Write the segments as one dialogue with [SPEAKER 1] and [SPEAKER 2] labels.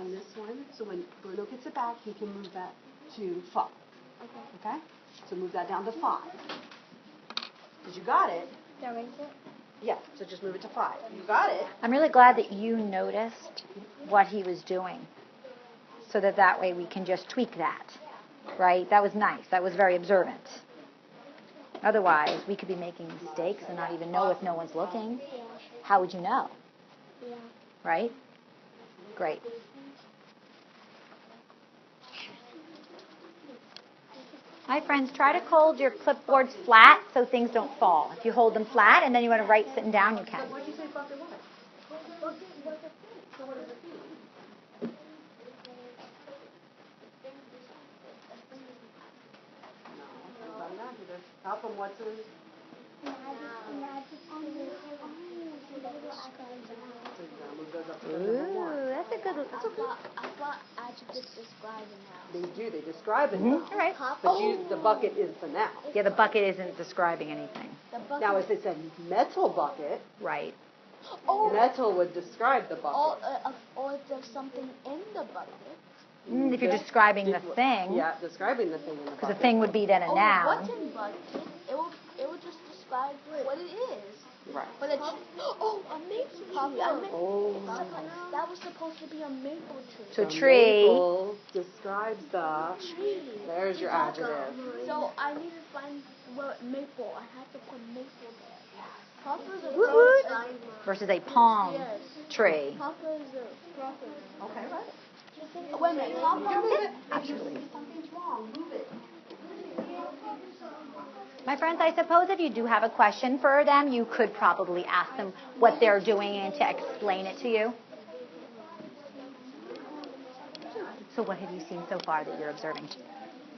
[SPEAKER 1] on this one. So when Bruno gets it back, he can move that to 5. Okay? So move that down to 5. Because you got it.
[SPEAKER 2] Did I raise it?
[SPEAKER 1] Yeah, so just move it to 5. You got it.
[SPEAKER 3] I'm really glad that you noticed what he was doing, so that way we can just tweak that, right? That was nice. That was very observant. Otherwise, we could be making mistakes and not even know if no one's looking. How would you know?
[SPEAKER 2] Yeah.
[SPEAKER 3] Right? Great. Hi, friends. Try to hold your clipboards flat so things don't fall. If you hold them flat and then you want to write sitting down, you can.
[SPEAKER 1] What did you say bucket was? So what does it mean? How from what's in?
[SPEAKER 3] Ooh, that's a good.
[SPEAKER 2] I thought adjectives describe a noun.
[SPEAKER 1] They do. They describe it now.
[SPEAKER 3] All right.
[SPEAKER 1] But the bucket is the noun.
[SPEAKER 3] Yeah, the bucket isn't describing anything.
[SPEAKER 1] Now, if it's a metal bucket,
[SPEAKER 3] Right.
[SPEAKER 1] metal would describe the bucket.
[SPEAKER 2] Or if there's something in the bucket.
[SPEAKER 3] If you're describing the thing.
[SPEAKER 1] Yeah, describing the thing in the bucket.
[SPEAKER 3] Because a thing would be then a noun.
[SPEAKER 2] What's in bucket? It will just describe what it is.
[SPEAKER 1] Right.
[SPEAKER 2] But it's a maple tree. That was supposed to be a maple tree.
[SPEAKER 3] So
[SPEAKER 1] The
[SPEAKER 3] tree.
[SPEAKER 1] Maple describes the
[SPEAKER 2] Tree.
[SPEAKER 1] There's your adjective.
[SPEAKER 2] So I need to find what maple. I have to put maple there. Papa's a
[SPEAKER 3] Woot-woot.
[SPEAKER 2] proper.
[SPEAKER 3] Versus a palm
[SPEAKER 2] Yes.
[SPEAKER 3] tree.
[SPEAKER 2] Papa is a proper.
[SPEAKER 1] Okay, right.
[SPEAKER 2] Wait a minute. Papa.
[SPEAKER 3] Absolutely.
[SPEAKER 1] Something's wrong. Move it.
[SPEAKER 3] My friends, I suppose if you do have a question for them, you could probably ask them what they're doing and to explain it to you. So what have you seen so far that you're observing?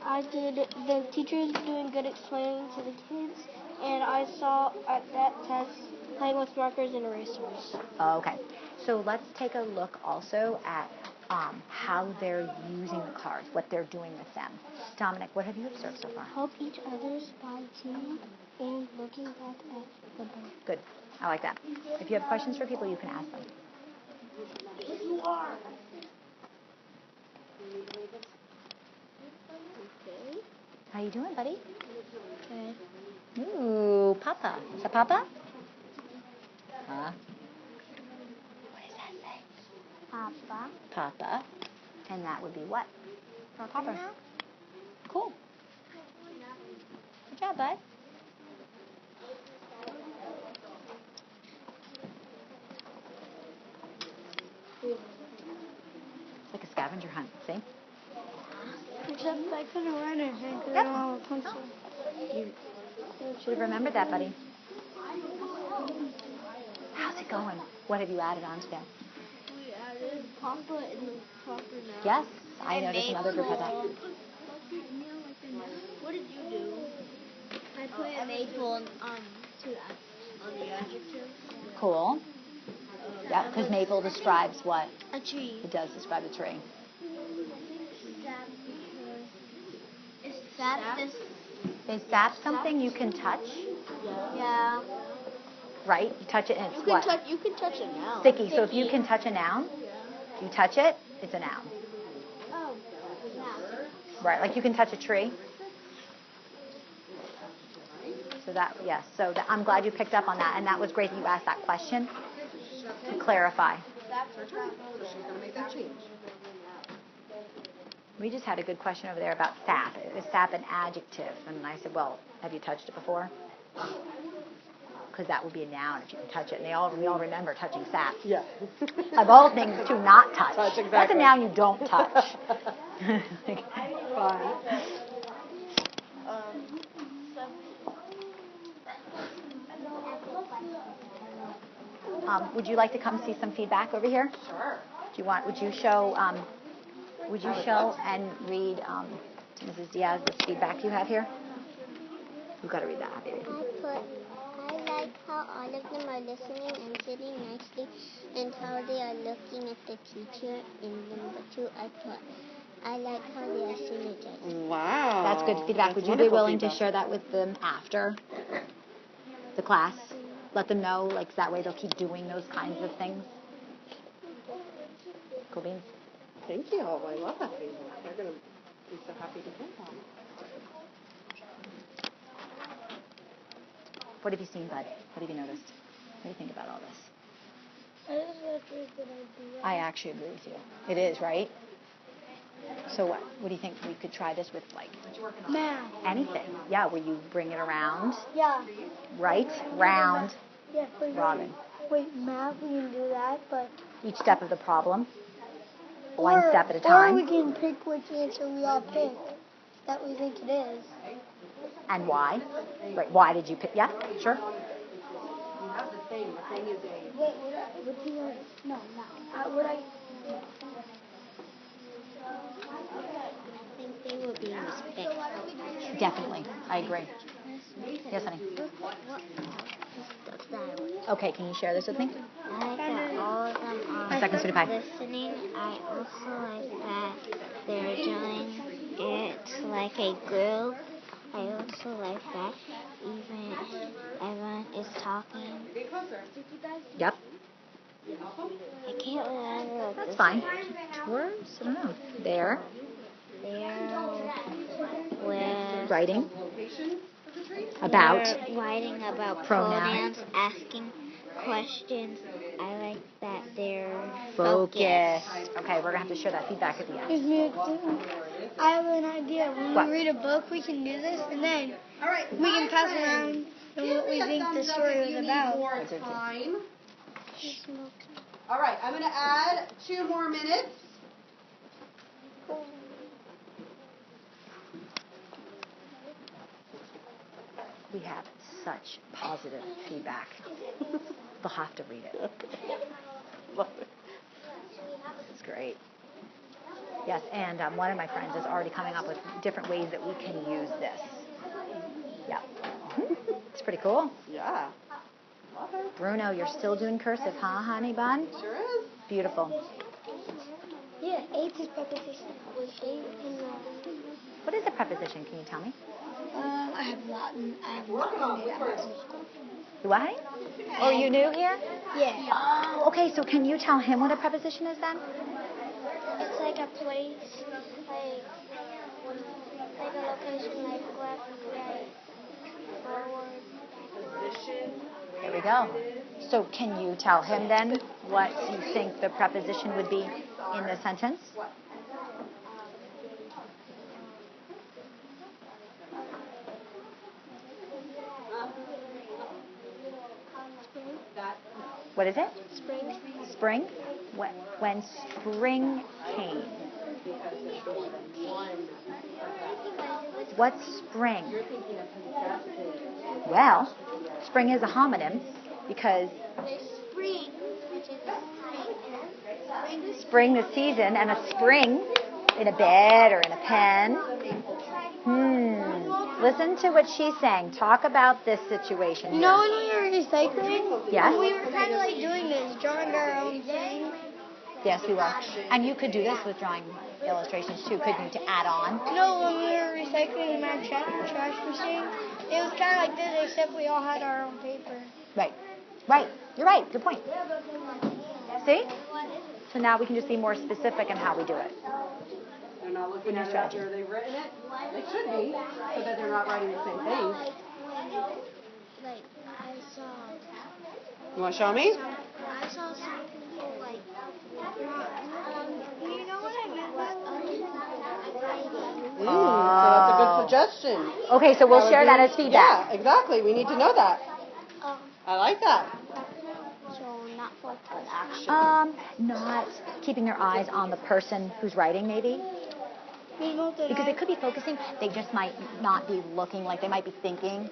[SPEAKER 2] The teacher is doing good explaining to the kids, and I saw at that test playing with markers and erasers.
[SPEAKER 3] Okay. So let's take a look also at how they're using the cards, what they're doing with them. Dominic, what have you observed so far?
[SPEAKER 2] Help each other's by teaming and looking back at the board.
[SPEAKER 3] Good. I like that. If you have questions for people, you can ask them.
[SPEAKER 1] You are.
[SPEAKER 2] Okay.
[SPEAKER 3] How you doing, buddy?
[SPEAKER 2] Okay.
[SPEAKER 3] Ooh, Papa. Is that Papa? Huh? What does that say?
[SPEAKER 2] Papa.
[SPEAKER 3] Papa. And that would be what? Papa. Cool. Good job, bud. It's like a scavenger hunt, see?
[SPEAKER 2] Except I couldn't write anything because I don't have a pencil.
[SPEAKER 3] You should have remembered that, buddy. How's it going? What have you added on to them?
[SPEAKER 2] We added Papa in the proper noun.
[SPEAKER 3] Yes, I noticed another group had that.
[SPEAKER 2] What did you do? I put a maple on the adjective.
[SPEAKER 3] Cool. Yeah, because maple describes what?
[SPEAKER 2] A tree.
[SPEAKER 3] It does describe a tree. Is sap something you can touch?
[SPEAKER 2] Yeah.
[SPEAKER 3] Right? You touch it and it's what?
[SPEAKER 2] You can touch a noun.
[SPEAKER 3] Sticky. So if you can touch a noun, you touch it, it's a noun.
[SPEAKER 2] Oh,
[SPEAKER 3] Right, like you can touch a tree. So that, yes. So I'm glad you picked up on that, and that was great that you asked that question to clarify.
[SPEAKER 1] So she's going to make that change.
[SPEAKER 3] We just had a good question over there about sap. Is sap an adjective? And I said, well, have you touched it before? Because that would be a noun if you can touch it. And we all remember touching sap.
[SPEAKER 1] Yeah.
[SPEAKER 3] Of all things to not touch.
[SPEAKER 1] Exactly.
[SPEAKER 3] That's a noun you don't touch.
[SPEAKER 1] Fine.
[SPEAKER 3] Would you like to come see some feedback over here?
[SPEAKER 1] Sure.
[SPEAKER 3] Would you show and read Mrs. Diaz the feedback you have here? You've got to read that, baby.
[SPEAKER 4] I like how all of them are listening and sitting nicely, and how they are looking at the teacher. In number 2, I like how they are synergizing.
[SPEAKER 1] Wow.
[SPEAKER 3] That's good feedback. Would you be willing to share that with them after the class? Let them know, like that way they'll keep doing those kinds of things. Cool beans.
[SPEAKER 1] Thank you. I love that feedback. They're going to be so happy to hear that.
[SPEAKER 3] What have you seen, bud? What have you noticed? What do you think about all this?
[SPEAKER 2] I just thought it was a good idea.
[SPEAKER 3] I actually agree with you. It is, right? So what? What do you think we could try this with, like,
[SPEAKER 2] Math.
[SPEAKER 3] anything? Yeah, where you bring it around,
[SPEAKER 2] Yeah.
[SPEAKER 3] right? Round,
[SPEAKER 2] Yeah,
[SPEAKER 3] robin.
[SPEAKER 2] Wait, math, we can do that, but...
[SPEAKER 3] Each step of the problem, one step at a
[SPEAKER 2] Or we
[SPEAKER 3] time.
[SPEAKER 2] can pick which answer we all pick that we think it is.
[SPEAKER 3] And why? Right, why did you pick? Yeah, sure.
[SPEAKER 1] You have the thing. The thing is a...
[SPEAKER 2] Wait, would you like... No, no. Would I...
[SPEAKER 4] I think they will be respectful.
[SPEAKER 3] Definitely, I agree. Yes, honey. Okay, can you share this with me?
[SPEAKER 4] I like that all of them are
[SPEAKER 3] 1 second, sweetie pie.
[SPEAKER 4] listening. I also like that they're doing it like a group. I also like that even everyone is talking.
[SPEAKER 3] Yep,
[SPEAKER 4] I can't remember what
[SPEAKER 3] that's
[SPEAKER 4] this
[SPEAKER 3] fine. Tours? I don't know. There,
[SPEAKER 4] We're
[SPEAKER 3] writing about
[SPEAKER 4] writing about
[SPEAKER 3] pronouns.
[SPEAKER 4] pronouns, asking questions. I like that they're
[SPEAKER 3] Focus. Okay, we're gonna have to share that feedback at the end.
[SPEAKER 2] Excuse me, I have an idea. When
[SPEAKER 3] What?
[SPEAKER 2] we read a book, we can do this, and then we can pass around what we think the story was about.
[SPEAKER 1] More time. All right, I'm going to add 2 more minutes.
[SPEAKER 3] We have such positive feedback. They'll have to read it. This is great. Yes, and one of my friends is already coming up with different ways that we can use this. Yeah. It's pretty cool.
[SPEAKER 1] Yeah. Love it.
[SPEAKER 3] Bruno, you're still doing cursive, huh, honey bun?
[SPEAKER 1] Sure is.
[SPEAKER 3] Beautiful.
[SPEAKER 2] Yeah, H is preposition.
[SPEAKER 3] What is a preposition? Can you tell me?
[SPEAKER 2] I have Latin. I have Latin.
[SPEAKER 3] You what, honey? Oh, are you new here?
[SPEAKER 2] Yeah.
[SPEAKER 3] Oh, okay, so can you tell him what a preposition is then?
[SPEAKER 2] It's like a place, like a location, like left, right, forward.
[SPEAKER 3] There we go. So can you tell him then what you think the preposition would be in the sentence? What is it?
[SPEAKER 2] Spring.
[SPEAKER 3] Spring? When spring came. What's spring? Well, spring is a homonym because
[SPEAKER 4] Spring, which is spring.
[SPEAKER 3] spring the season and a spring in a bed or in a pen. Listen to what she's saying. Talk about this situation.
[SPEAKER 2] You know when we were recycling?
[SPEAKER 3] Yes?
[SPEAKER 2] We were kind of like doing this, drawing our own thing.
[SPEAKER 3] Yes, we were. And you could do this with drawing illustrations too, couldn't you, to add on?
[SPEAKER 2] No, when we were recycling in my trash machine, it was kind of like this, except we all had our own paper.
[SPEAKER 3] Right. Right. You're right. Good point. See? So now we can just be more specific in how we do it.
[SPEAKER 1] They're not looking at it after they've written it. They should be, so that they're not writing the same thing.
[SPEAKER 4] Like, I saw
[SPEAKER 1] You want to show me?
[SPEAKER 4] some people, like,
[SPEAKER 2] You know what I meant?
[SPEAKER 1] So that's a good suggestion.
[SPEAKER 3] Okay, so we'll share that as feedback.
[SPEAKER 1] Yeah, exactly. We need to know that. I like that.
[SPEAKER 4] so not focus on action.
[SPEAKER 3] Not keeping your eyes on the person who's writing, maybe. Because they could be focusing, they just might not be looking, like they might be thinking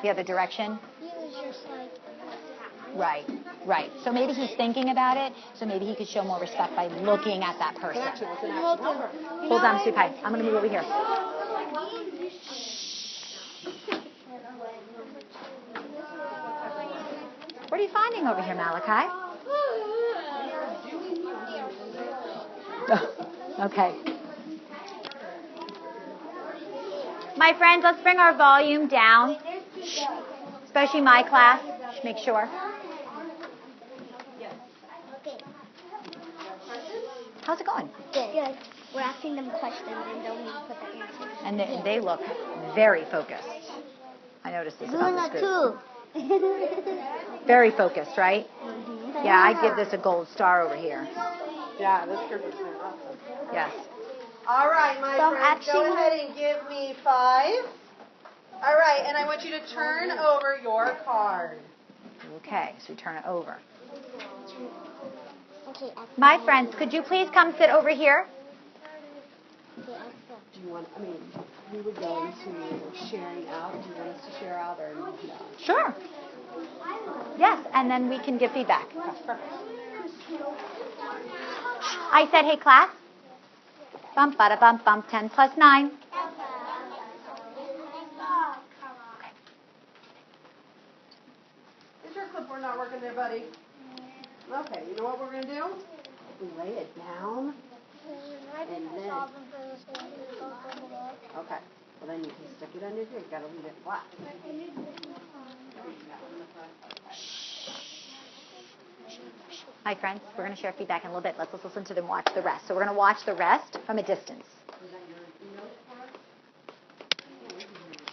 [SPEAKER 3] the other direction.
[SPEAKER 4] He was just like,
[SPEAKER 3] Right, right. So maybe he's thinking about it, so maybe he could show more respect by looking at that person. Hold on, sweet pie. I'm going to move over here. What are you finding over here, Malachi? Okay. My friends, let's bring our volume down, especially my class. Make sure. How's it going?
[SPEAKER 2] Good. We're asking them questions and they'll need to put their answers.
[SPEAKER 3] And they look very focused. I noticed this about the group. Very focused, right?
[SPEAKER 2] Mm-hmm.
[SPEAKER 3] Yeah, I'd give this a gold star over here.
[SPEAKER 1] Yeah, this group is awesome.
[SPEAKER 3] Yes.
[SPEAKER 5] All right, my
[SPEAKER 2] So
[SPEAKER 5] friends, go
[SPEAKER 2] actually-
[SPEAKER 5] ahead and give me 5. All right, and I want you to turn over your card.
[SPEAKER 3] Okay, so we turn it over.
[SPEAKER 4] Okay,
[SPEAKER 3] My friends, could you please come sit over here?
[SPEAKER 1] Do you want, we would go into sharing out. Do you want us to share out or no?
[SPEAKER 3] Sure. Yes, and then we can give feedback. I said, hey, class. Bump, bada, bump, bump, 10 plus 9.
[SPEAKER 5] Is your clipboard not working there, buddy? Okay, you know what we're going to do?
[SPEAKER 1] We lay it down. And then, okay. Well, then you can stick it under here. You got to leave it flat.
[SPEAKER 3] Hi, friends. We're going to share feedback in a little bit. Let's listen to them watch the rest. So we're going to watch the rest from a distance.